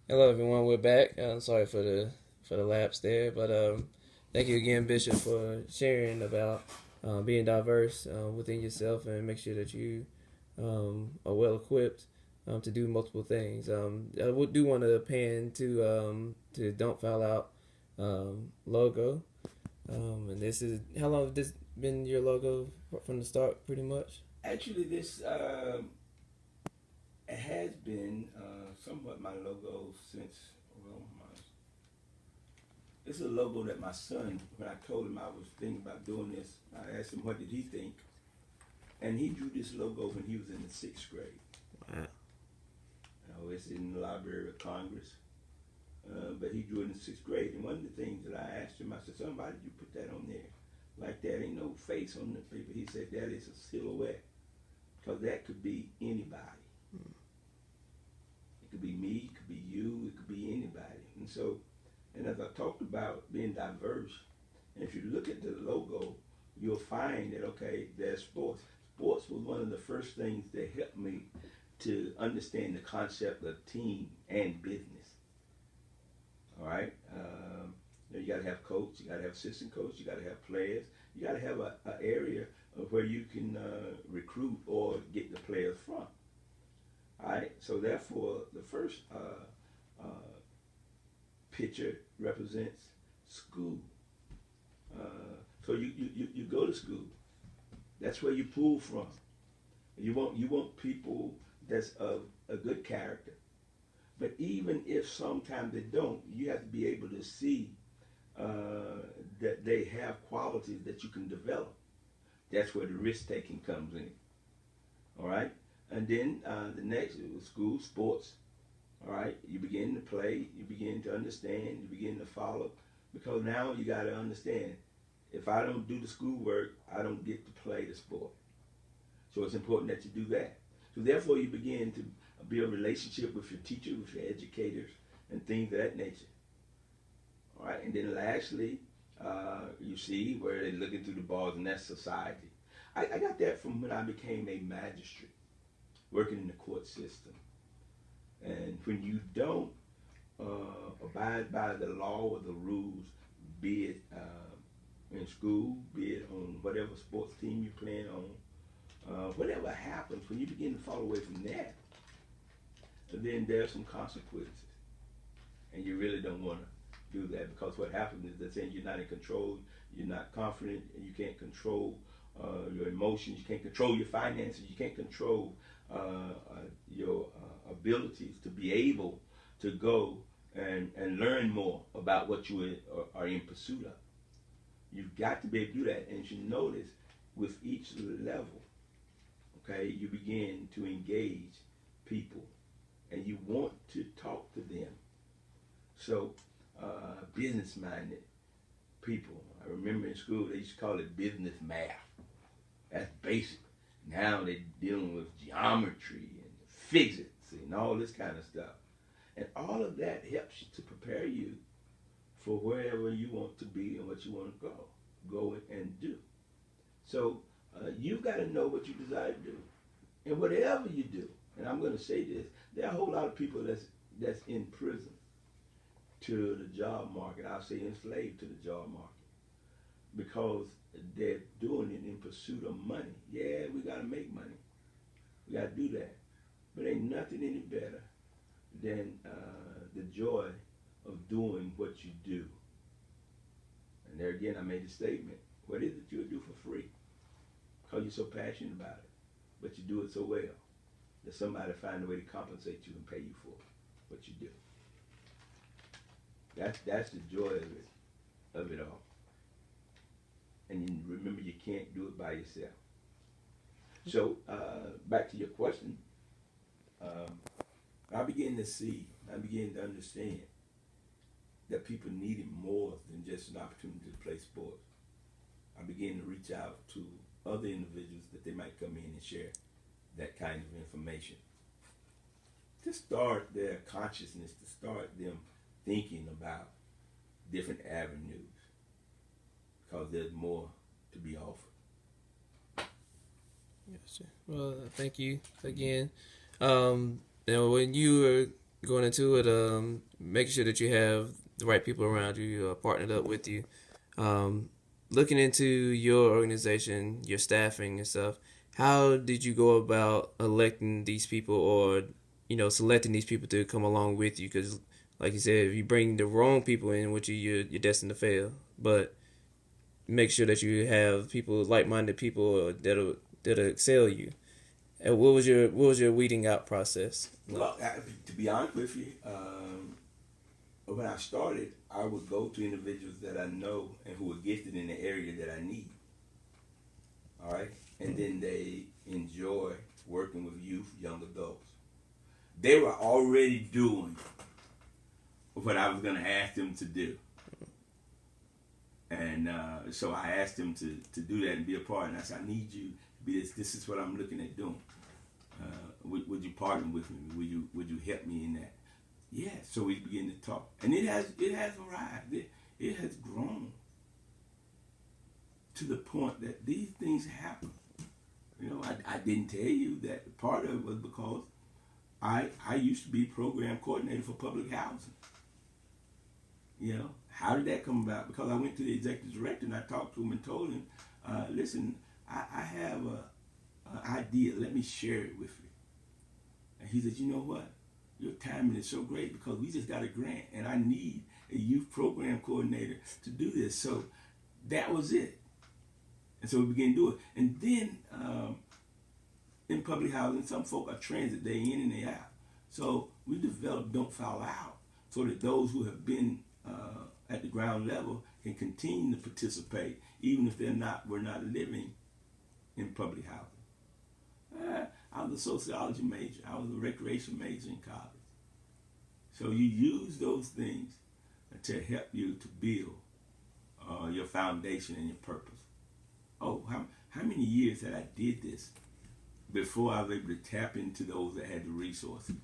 Hello, everyone. We're back. Sorry for the lapse there, but thank you again, Bishop, for sharing about being diverse within yourself and make sure that you are well equipped to do multiple things. Do want to pan to Don't Foul Out logo, and this is how long has this been your logo from the start, pretty much? Actually, this has been somewhat my logo since, well, it's a logo that my son, when I told him I was thinking about doing this, I asked him what did he think, and he drew this logo when he was in the sixth grade. Wow. It's in the Library of Congress, but he drew it in the sixth grade. And one of the things that I asked him, I said, "Son, why did you put that on there? Like that ain't no face on the paper." He said, "That is a silhouette, because that could be anybody. It could be me, it could be you, it could be anybody." And so, and as I talked about being diverse, and if you look at the logo, you'll find that, okay, there's sports. Sports was one of the first things that helped me to understand the concept of team and business. All right. You got to have coach, you got to have assistant coach, you got to have players, you got to have a area of where you can recruit or get the players from. All right. So therefore, the first picture represents school. So you go to school. That's where you pull from. You want people that's of a good character. But even if sometimes they don't, you have to be able to see that they have qualities that you can develop. That's where the risk taking comes in. All right. And then the next was school sports. All right, you begin to play, you begin to understand, you begin to follow, because now you got to understand. If I don't do the schoolwork, I don't get to play the sport. So it's important that you do that. So therefore, you begin to build a relationship with your teacher, with your educators, and things of that nature. All right, and then lastly, you see where they're looking through the bars, and that's society. I got that from when I became a magistrate, working in the court system. And when you don't abide by the law or the rules, be it in school, be it on whatever sports team you're playing on, whatever happens, when you begin to fall away from that, then there's some consequences. And you really don't want to do that, because what happens is they're saying you're not in control, you're not confident, and you can't control your emotions, you can't control your finances, you can't control your abilities to be able to go and learn more about what you are in pursuit of. You've got to be able to do that. And you notice with each level, okay, you begin to engage people and you want to talk to them. So, business minded people. I remember in school they used to call it business math. That's basic. Now they're dealing with geometry and physics and all this kind of stuff. And all of that helps you to prepare you for wherever you want to be and what you want to go and do. So you've got to know what you desire to do, and whatever you do. And I'm going to say this: there are a whole lot of people that's in prison to the job market. I'll say enslaved to the job market, because they're doing it in pursuit of money. Yeah, we got to make money. We got to do that. But ain't nothing any better than the joy of doing what you do. And there again, I made a statement. What is it you'll do for free? Because you're so passionate about it. But you do it so well that somebody find a way to compensate you and pay you for what you do. That's the joy of it all. And you remember, you can't do it by yourself. So back to your question, um, I began to see, I began to understand that people needed more than just an opportunity to play sports. I began to reach out to other individuals that they might come in and share that kind of information, to start their consciousness, to start them thinking about different avenues, because there's more to be offered. Yes, sir. Well, thank you again. You know, when you were going into it, making sure that you have the right people around you, partnered up with you. Um, Looking into your organization, your staffing and stuff, how did you go about electing these people, or selecting these people to come along with you? Because, like you said, if you bring the wrong people in with you, you're destined to fail. But make sure that you have people, like-minded people that'll excel you. And what was your weeding out process? Well, to be honest with you, when I started, I would go to individuals that I know and who are gifted in the area that I need. All right, and then they enjoy working with youth, young adults. They were already doing what I was going to ask them to do. And so I asked them to do that and be a part. And I said, I need you to be this. This is what I'm looking at doing. Would you partner with me? Would you help me in that? Yeah. So we began to talk, and it has arrived. It has grown to the point that these things happen. I didn't tell you that part of it was because I used to be program coordinator for public housing. How did that come about? Because I went to the executive director and I talked to him and told him, listen, I have an idea. Let me share it with you. And he said, you know what? Your timing is so great because we just got a grant and I need a youth program coordinator to do this. So that was it. And so we began to do it. And then in public housing, some folk are transit day in and day out. So we developed Don't Foul Out so that those who have been at the ground level can continue to participate even if we're not living in public housing. I was a sociology major. I was a recreation major in college. So you use those things to help you to build your foundation and your purpose. Oh, how many years that I did this before I was able to tap into those that had the resources?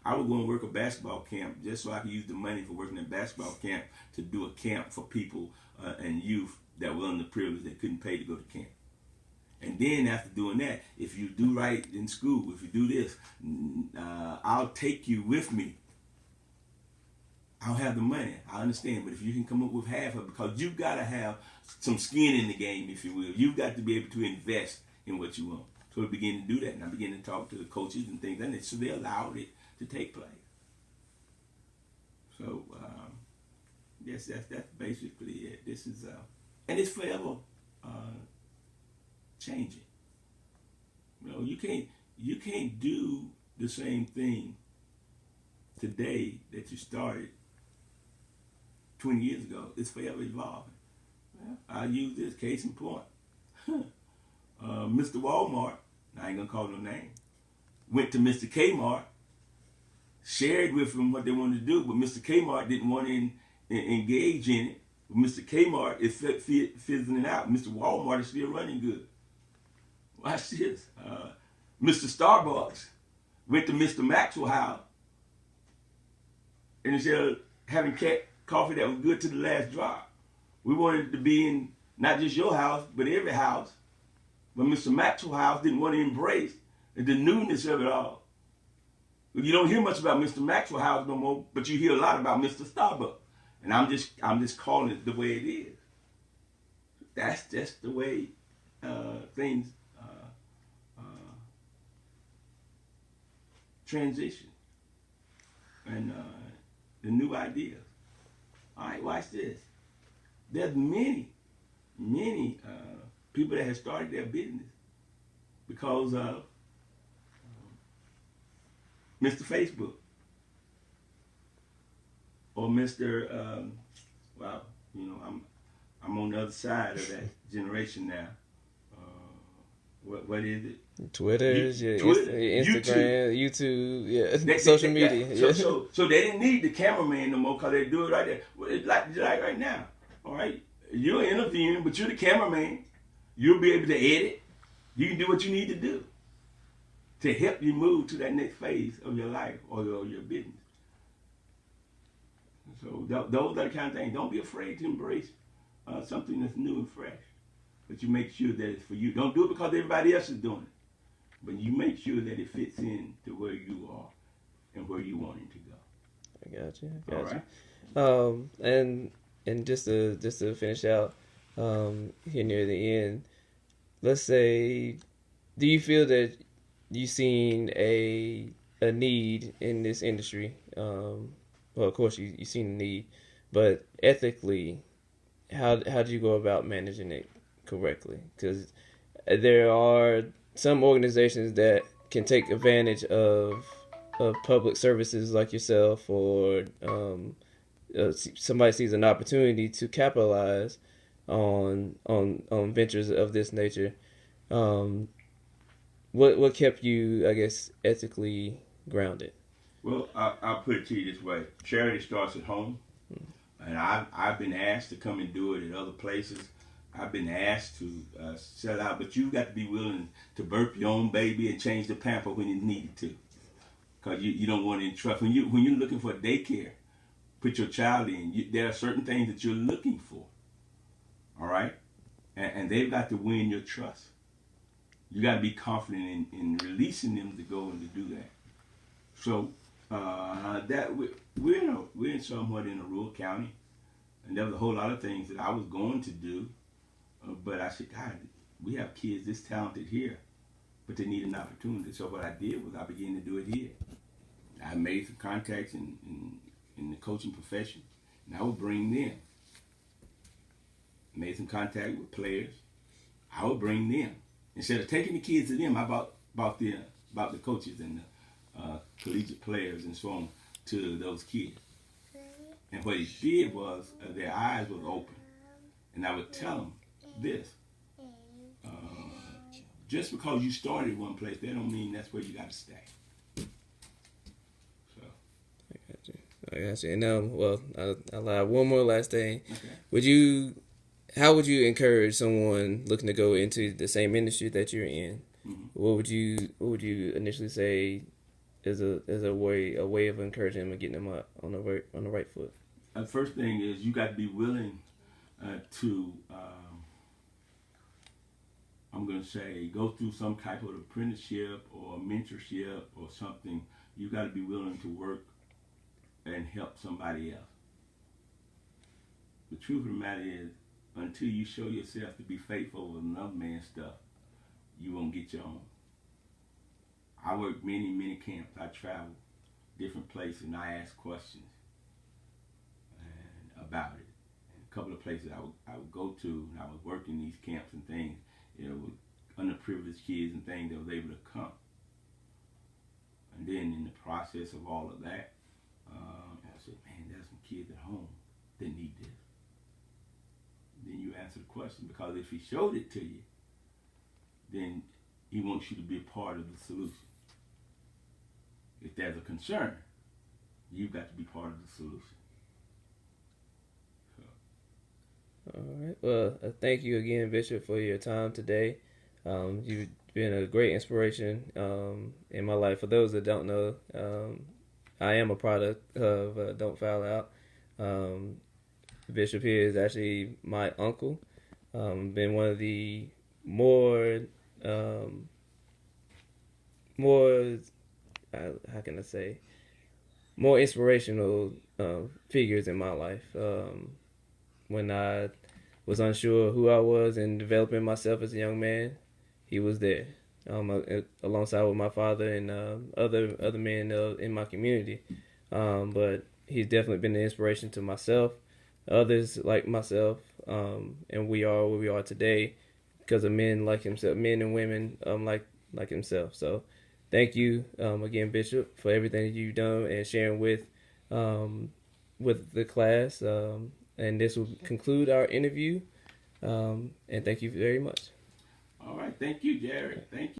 I would go and work a basketball camp just so I could use the money for working at basketball camp to do a camp for people and youth that were underprivileged that couldn't pay to go to camp. And then after doing that, if you do right in school, if you do this, I'll take you with me. I don't have the money, I understand, but if you can come up with half of it, because you've got to have some skin in the game, if you will. You've got to be able to invest in what you want. So we began to do that, and I began to talk to the coaches and things like that, so they allowed it to take place. So, yes, that's basically it. This is, and it's forever changing. You can't do the same thing today that you started 20 years ago. It's forever evolving. I use this case in point. Mr. Walmart, I ain't gonna call no name, went to Mr. Kmart, shared with him what they wanted to do, but Mr. Kmart didn't want to engage in it. Mr. Kmart is fizzling out. Mr. Walmart is still running good. Watch this. Mr. Starbucks went to Mr. Maxwell house, and instead of having coffee that was good to the last drop, we wanted it to be in not just your house, but every house. But Mr. Maxwell house didn't want to embrace the newness of it all. You don't hear much about Mr. Maxwell house no more, but you hear a lot about Mr. Starbucks. And I'm just calling it the way it is. That's just the way things transition and the new ideas. All right, watch this. There's many people that have started their business because of Mr. Facebook or Mr. Well, I'm on the other side of that generation now. What is it? Twitter, Instagram, YouTube, yeah, social media. Yeah. So they didn't need the cameraman no more because they do it right there. It's like right now. All right, you're interviewing, but you're the cameraman. You'll be able to edit. You can do what you need to do to help you move to that next phase of your life or your business. So those are the kind of things. Don't be afraid to embrace something that's new and fresh. But you make sure that it's for you. Don't do it because everybody else is doing it. But you make sure that it fits in to where you are and where you want it to go. All right. And just to finish out, here near the end, let's say, do you feel that you've seen a need in this industry? Well, of course you've seen the need, but ethically, how do you go about managing it correctly? Because there are some organizations that can take advantage of public services like yourself, or somebody sees an opportunity to capitalize on ventures of this nature. Um, what kept you, I guess, ethically grounded? Well, I'll put it to you this way: charity starts at home, and I've been asked to come and do it at other places. I've been asked to sell out, but you've got to be willing to burp your own baby and change the pamper when you needed to, because you don't want to entrust when you're looking for a daycare. Put your child in. There are certain things that you're looking for. All right, and they've got to win your trust. You got to be confident in releasing them to go and to do that. So that we're somewhat in a rural county, and there was a whole lot of things that I was going to do, but I said, God, we have kids this talented here, but they need an opportunity. So what I did was I began to do it here. I made some contacts in the coaching profession, and I would bring them. Made some contact with players. I would bring them. Instead of taking the kids to them, about the coaches and the collegiate players and so on to those kids. And what it did was their eyes was open. And I would tell them this. Just because you started one place, that don't mean that's where you got to stay. So. I got you. And well, I'll have one more last thing. Okay. How would you encourage someone looking to go into the same industry that you're in? Mm-hmm. What would you initially say is a way of encouraging them and getting them up on the right foot? The first thing is you got to be willing to I'm going to say go through some type of apprenticeship or mentorship or something. You got to be willing to work and help somebody else. The truth of the matter is, until you show yourself to be faithful with another man's stuff, you won't get your own. I worked many camps. I traveled different places and I asked questions about it. And a couple of places I would go to, and I was working these camps and things, with underprivileged kids and things that was able to come. And then in the process of all of that, I said, man, there's some kids at home that need this. Then you answer the question, because if he showed it to you, then he wants you to be a part of the solution. If there's a concern, you've got to be part of the solution. So. All right. Well, thank you again, Bishop, for your time today. You've been a great inspiration in my life. For those that don't know, I am a product of Don't Foul Out. Bishop here is actually my uncle. Been one of the more how can I say, more inspirational figures in my life. When I was unsure who I was and developing myself as a young man, he was there, alongside with my father and other men in my community. But he's definitely been an inspiration to myself, others like myself, and we are where we are today because of men like himself, men and women like himself. So thank you again, Bishop, for everything that you've done and sharing with the class. And this will conclude our interview. And thank you very much. All right. Thank you, Jared. Thank you.